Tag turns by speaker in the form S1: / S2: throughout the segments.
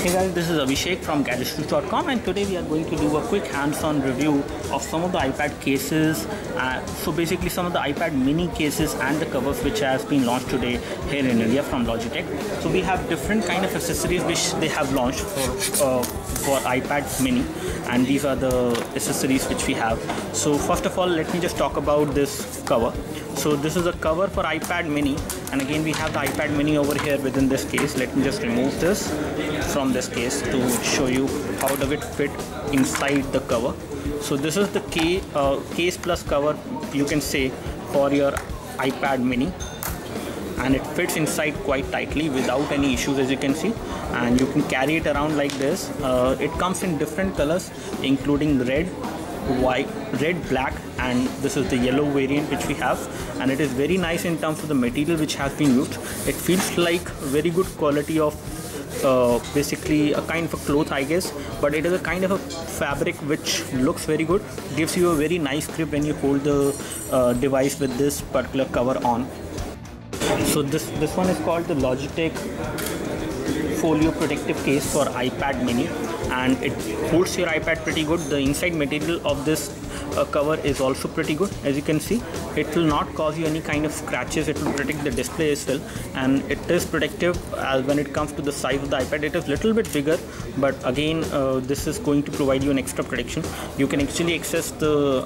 S1: Hey guys, this is Abhishek from gadgets.com, and today we are going to do a quick hands-on review of some of the iPad cases. So basically some of the iPad mini cases and the covers which has been launched today here in India from Logitech. So we have different kind of accessories which they have launched for iPad mini, and these are the accessories which we have. So first of all, let me just talk about this cover. So this is a cover for iPad mini, and again we have the iPad mini over here within this case. Let me just remove this from this case to show you how does it fit inside the cover. So this is the case plus cover, you can say, for your iPad mini, and it fits inside quite tightly without any issues, as you can see, and you can carry it around like this. It comes in different colors including red, white, red, black, and this is the yellow variant which we have, and it is very nice in terms of the material which has been used. It feels like very good quality of basically a kind of a cloth, I guess, but it is a kind of a fabric which looks very good, gives you a very nice grip when you hold the device with this particular cover on. So this one is called the Logitech folio protective case for iPad mini, and it holds your iPad pretty good. The inside material of this cover is also pretty good, as you can see. It will not cause you any kind of scratches. It will protect the display as well, and it is protective when it comes to the size of the iPad. It is little bit bigger, but again this is going to provide you an extra protection. You can actually access the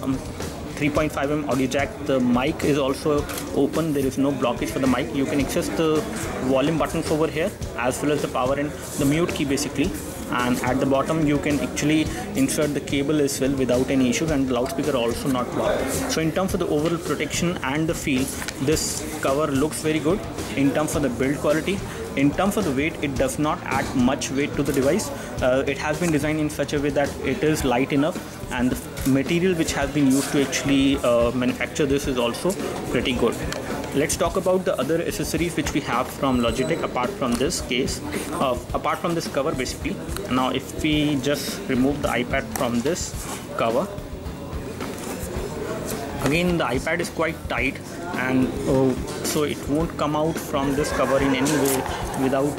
S1: 3.5mm audio jack. The mic is also open. There is no blockage for the mic. You can access the volume buttons over here, as well as the power and the mute key basically. And at the bottom you can actually insert the cable as well without any issues, and the loudspeaker also not blocked. So in terms of the overall protection and the feel, this cover looks very good. In terms of the build quality, in terms of the weight, it does not add much weight to the device. It has been designed in such a way that it is light enough, and the material which has been used to actually manufacture this is also pretty good. Let's talk about the other accessories which we have from Logitech apart from this case, apart from this cover basically. Now if we just remove the iPad from this cover, again the iPad is quite tight, and so it won't come out from this cover in any way without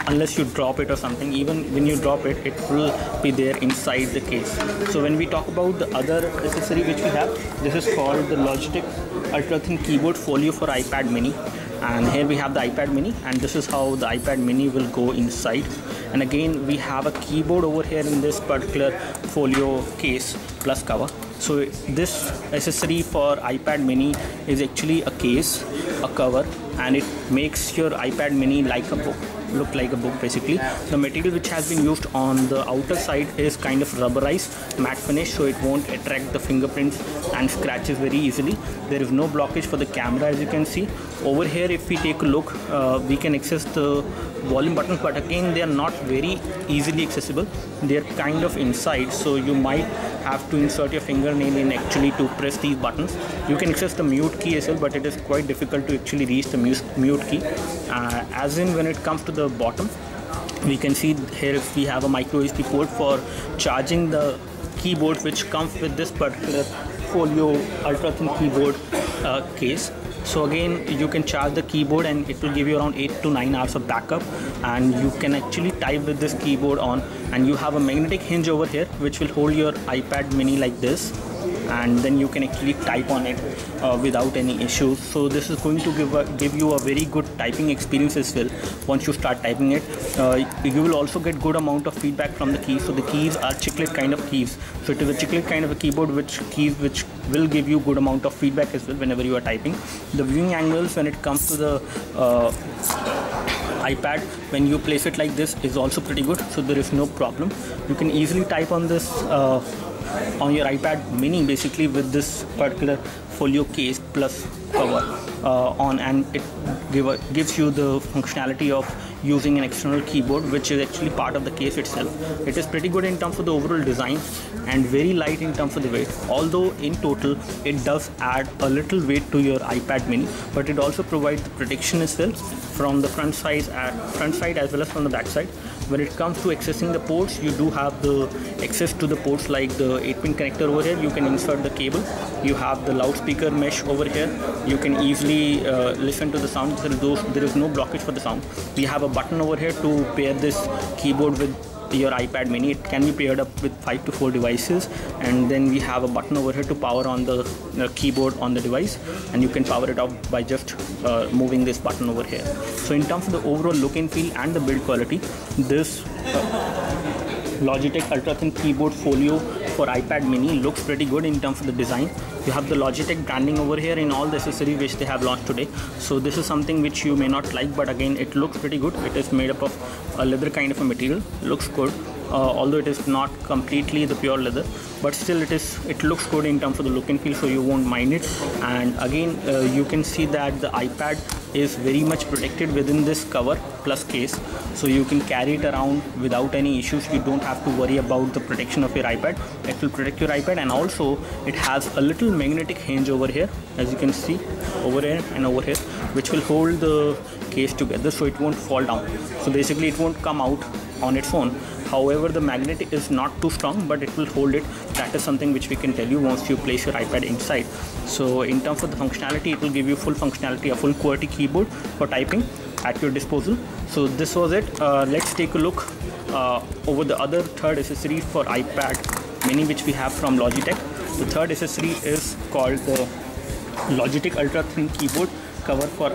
S1: unless you drop it or something. Even when you drop it, it will be there inside the case. So when we talk about the other accessory which we have, this is called the Logitech ultra thin keyboard folio for iPad mini, and here we have the iPad mini, and this is how the iPad mini will go inside. And again we have a keyboard over here in this particular folio case plus cover. So this accessory for iPad mini is actually a case, a cover, and it makes your iPad mini like a book, look like a book basically. The material which has been used on the outer side is kind of rubberized matte finish, so it won't attract the fingerprints and scratches very easily. There is no blockage for the camera, as you can see. Over here if we take a look, we can access the volume buttons, but again they are not very easily accessible. They are kind of inside, so you might have to insert your fingernail in actually to press these buttons. You can access the mute key as well, but it is quite difficult to actually reach the mute key. As in when it comes to the bottom, we can see here if we have a micro USB port for charging the keyboard which comes with this particular folio ultra thin keyboard case. So again you can charge the keyboard, and it will give you around 8 to 9 hours of backup, and you can actually type with this keyboard on. And you have a magnetic hinge over here which will hold your iPad mini like this, and then you can actually type on it without any issues. So this is going to give you a very good typing experience as well. Once you start typing it, you will also get good amount of feedback from the keys. So the keys are chiclet kind of keys, so it is a chiclet kind of a keyboard which will give you good amount of feedback as well whenever you are typing. The viewing angles when it comes to the iPad, when you place it like this, is also pretty good, so there is no problem. You can easily type on this on your iPad mini basically with this particular folio case plus cover on, and it gives you the functionality of using an external keyboard, which is actually part of the case itself. It is pretty good in terms of the overall design and very light in terms of the weight, although in total it does add a little weight to your iPad mini, but it also provides the protection as well from the front side as well as from the back side. When it comes to accessing the ports, you do have the access to the ports like the 8-pin connector over here. You can insert the cable. You have the loudspeaker mesh over here. You can easily listen to the sound. There is no blockage for the sound. We have a button over here to pair this keyboard with your iPad mini. It can be paired up with 5 to 4 devices, and then we have a button over here to power on the keyboard on the device, and you can power it off by just moving this button over here. So in terms of the overall look and feel and the build quality, this Logitech ultra thin keyboard folio for iPad mini looks pretty good in terms of the design. You have the Logitech branding over here in all the accessories which they have launched today. So this is something which you may not like, but again it looks pretty good. It is made up of a leather kind of a material. Looks good. Although it is not completely the pure leather, but still it looks good in terms of the look and feel, so you won't mind it. And again you can see that the iPad is very much protected within this cover plus case, so you can carry it around without any issues. You don't have to worry about the protection of your iPad. It will protect your iPad, and also it has a little magnetic hinge over here, as you can see, over here and over here, which will hold the case together so it won't fall down. So basically it won't come out on its own. However, the magnet is not too strong, but it will hold it. That is something which we can tell you once you place your iPad inside. So in terms of the functionality, it will give you full functionality, a full QWERTY keyboard for typing at your disposal. So this was it. Let's take a look over the other third accessory for iPad mini which we have from Logitech. The third accessory is called the Logitech ultra thin keyboard cover for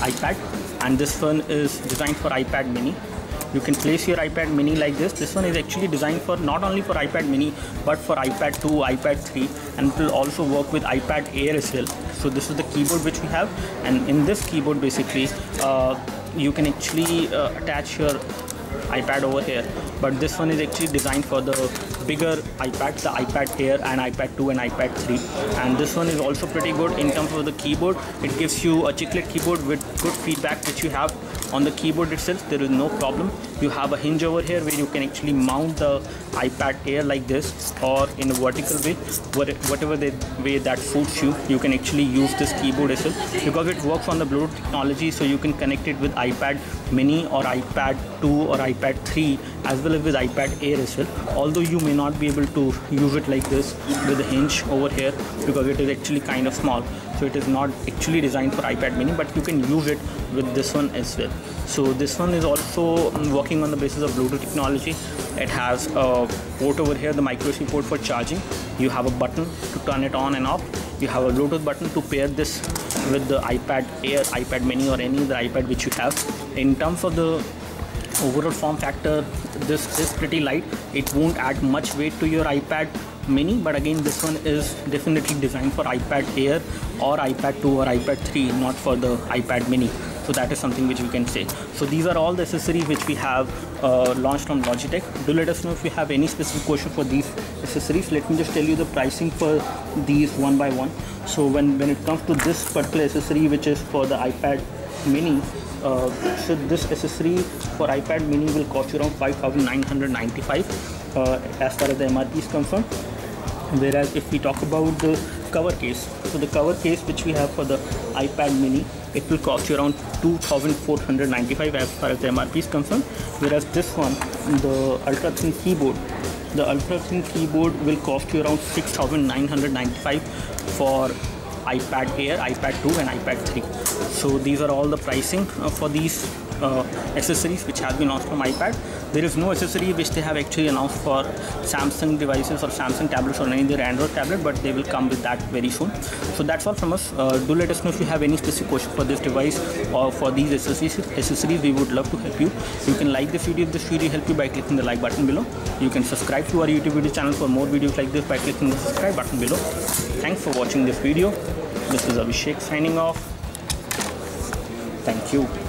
S1: iPad, and this one is designed for iPad mini. You can place your iPad mini like this. This one is actually designed for not only for iPad mini but for iPad 2, iPad 3, and it will also work with iPad Air as well. So this is the keyboard which we have, and in this keyboard basically you can actually attach your iPad over here, but this one is actually designed for the bigger iPads, the iPad Air and iPad 2 and iPad 3. And this one is also pretty good in terms of the keyboard. It gives you a chiclet keyboard with good feedback which you have on the keyboard itself. There is no problem. You have a hinge over here where you can actually mount the iPad Air like this, or in a vertical way, whatever the way that suits you. You can actually use this keyboard as well, because it works on the Bluetooth technology, so you can connect it with iPad mini or iPad 2 or iPad 3 as well as with iPad Air as well. Although you may not be able to use it like this with a hinge over here, because it is actually kind of small, so it is not actually designed for iPad mini, but you can use it with this one as well. So this one is also working on the basis of Bluetooth technology. It has a port over here, the micro USB port for charging. You have a button to turn it on and off. You have a Bluetooth button to pair this with the iPad Air, iPad mini, or any other iPad which you have. In terms of the overall form factor, this is pretty light. It won't add much weight to your iPad mini, but again this one is definitely designed for iPad Air or iPad 2 or iPad 3, not for the iPad mini. So that is something which we can say. So these are all the accessories which we have launched on Logitech. Do let us know if you have any specific question for these accessories. Let me just tell you the pricing for these one by one. So when it comes to this particular accessory, which is for the iPad mini, so this accessory for iPad mini will cost you around 5,995 as far as the MRP is concerned. Whereas if we talk about the cover case, so the cover case which we have for the iPad mini, it will cost you around 2,495 as far as the MRP is concerned. Whereas this one, the ultra thin keyboard, will cost you around 6,995 for iPad Air, iPad 2 and iPad 3. So these are all the pricing for these accessories which have been launched from iPad. There is no accessory which they have actually announced for Samsung devices or Samsung tablets or any other Android tablet, but they will come with that very soon. So that's all from us. Do let us know if you have any specific question for this device or for these accessories. We would love to help you. You can like this video if this video helped you by clicking the like button below. You can subscribe to our YouTube video channel for more videos like this by clicking the subscribe button below. Thanks for watching this video. This is Abhishek signing off. Thank you.